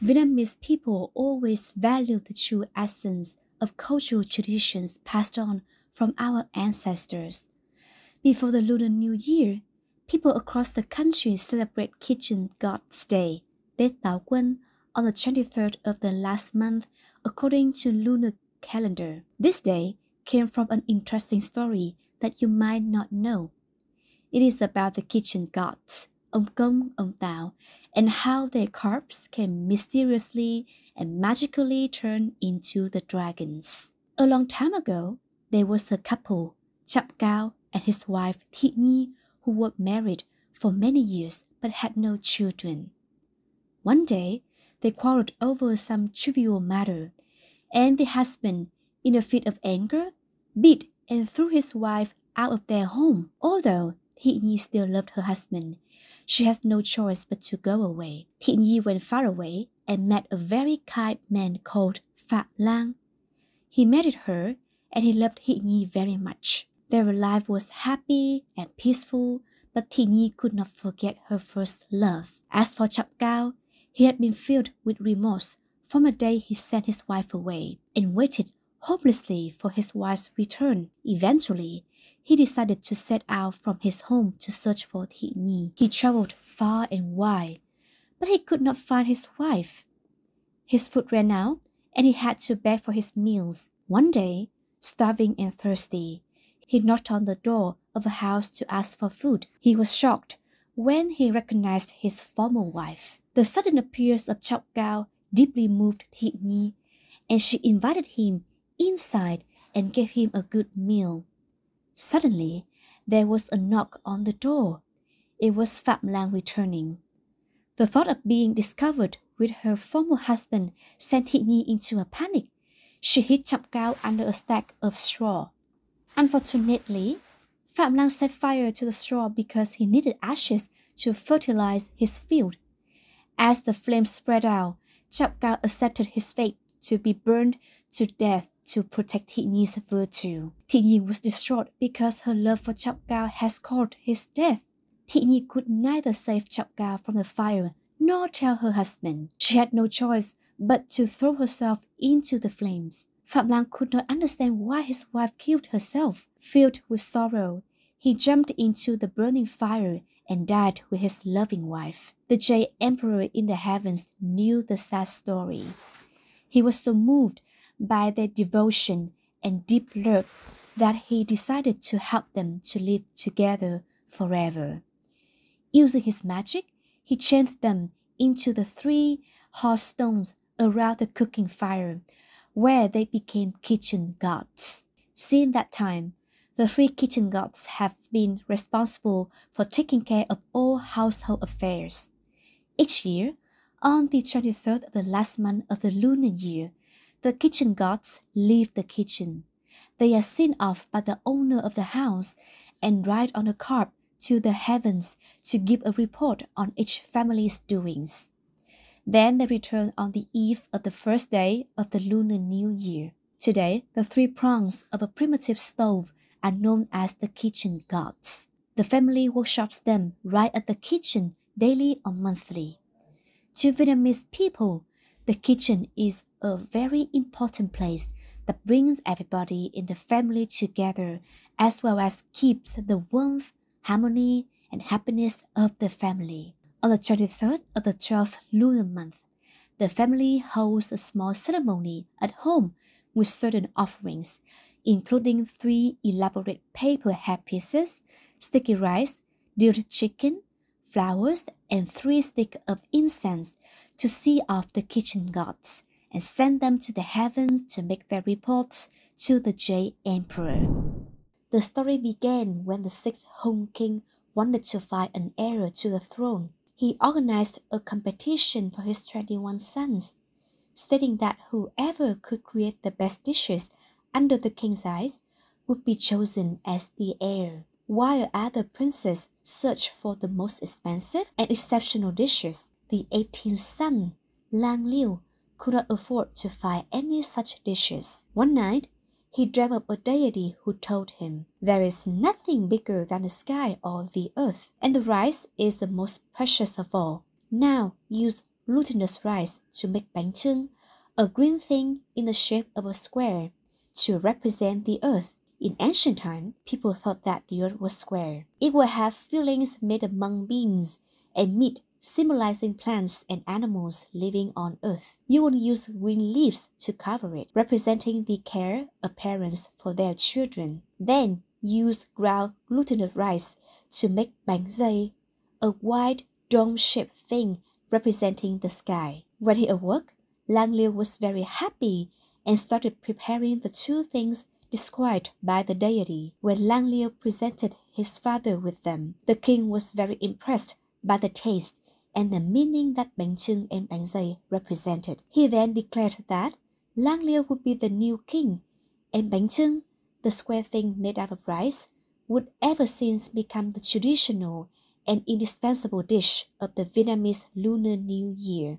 Vietnamese people always value the true essence of cultural traditions passed on from our ancestors. Before the Lunar New Year, people across the country celebrate Kitchen God's Day, Tết Táo Quân, on the 23rd of the last month according to lunar calendar. This day came from an interesting story that you might not know. It is about the kitchen gods, ông Công, ông Táo, and how their corpses can mysteriously and magically turn into the dragons. A long time ago, there was a couple, Chap Cao and his wife Thị Nhi, who were married for many years but had no children. One day, they quarreled over some trivial matter, and the husband, in a fit of anger, beat and threw his wife out of their home. Although Thị Nhi still loved her husband, she has no choice but to go away. Thị Nhi went far away and met a very kind man called Phạm Lang. He married her and he loved Thị Nhi very much. Their life was happy and peaceful, but Thị Nhi could not forget her first love. As for Chap Cao, he had been filled with remorse from the day he sent his wife away and waited hopelessly for his wife's return. Eventually, he decided to set out from his home to search for Thị Nhi. He traveled far and wide, but he could not find his wife. His food ran out, and he had to beg for his meals. One day, starving and thirsty, he knocked on the door of a house to ask for food. He was shocked when he recognized his former wife. The sudden appearance of Chap Cao deeply moved Thị Nhi, and she invited him inside and gave him a good meal. Suddenly, there was a knock on the door. It was Phạm Lang returning. The thought of being discovered with her former husband sent Thị Nhi into a panic. She hid Chap Cao under a stack of straw. Unfortunately, Phạm Lang set fire to the straw because he needed ashes to fertilize his field. As the flames spread out, Chap Cao accepted his fate to be burned to death to protect Thị Nhi's virtue. Thị Nhi was distraught because her love for Chap Cao has caused his death. Thị Nhi could neither save Chap Cao from the fire nor tell her husband. She had no choice but to throw herself into the flames. Phạm Lang could not understand why his wife killed herself. Filled with sorrow, he jumped into the burning fire and died with his loving wife. The Jade Emperor in the heavens knew the sad story. He was so moved by their devotion and deep love that he decided to help them to live together forever. Using his magic, he changed them into the 3 hot stones around the cooking fire, where they became kitchen gods. Since that time, the 3 kitchen gods have been responsible for taking care of all household affairs. Each year, on the 23rd of the last month of the lunar year, the kitchen gods leave the kitchen. They are seen off by the owner of the house and ride on a cart to the heavens to give a report on each family's doings. Then they return on the eve of the first day of the Lunar New Year. Today, the 3 prongs of a primitive stove are known as the kitchen gods. The family worships them right at the kitchen daily or monthly. To Vietnamese people, the kitchen is a very important place that brings everybody in the family together as well as keeps the warmth, harmony, and happiness of the family. On the 23rd of the 12th lunar month, the family holds a small ceremony at home with certain offerings, including 3 elaborate paper headpieces, sticky rice, grilled chicken, flowers, and 3 sticks of incense to see off the kitchen gods and send them to the heavens to make their reports to the Jade Emperor. The story began when the 6th Hung King wanted to find an heir to the throne. He organized a competition for his 21 sons, stating that whoever could create the best dishes under the king's eyes would be chosen as the heir, while other princes searched for the most expensive and exceptional dishes. The 18th son, Lang Liu, could not afford to find any such dishes. One night, he dreamt of a deity who told him, "There is nothing bigger than the sky or the earth, and the rice is the most precious of all. Now use glutinous rice to make bánh chưng, a green thing in the shape of a square, to represent the earth. In ancient time, people thought that the earth was square. It would have fillings made of mung beans and meat, symbolizing plants and animals living on earth. You would use green leaves to cover it, representing the care of parents for their children. Then use ground glutinous rice to make bánh Giấy, a wide dome-shaped thing representing the sky. When he awoke, LangLiu was very happy and started preparing the two things described by the deity. When LangLiu presented his father with them, the king was very impressed by the taste and the meaning that bánh chưng and bánh Giấy represented. He then declared that LangLiu would be the new king, and bánh chưng, the square thing made out of rice, would ever since become the traditional and indispensable dish of the Vietnamese Lunar New Year.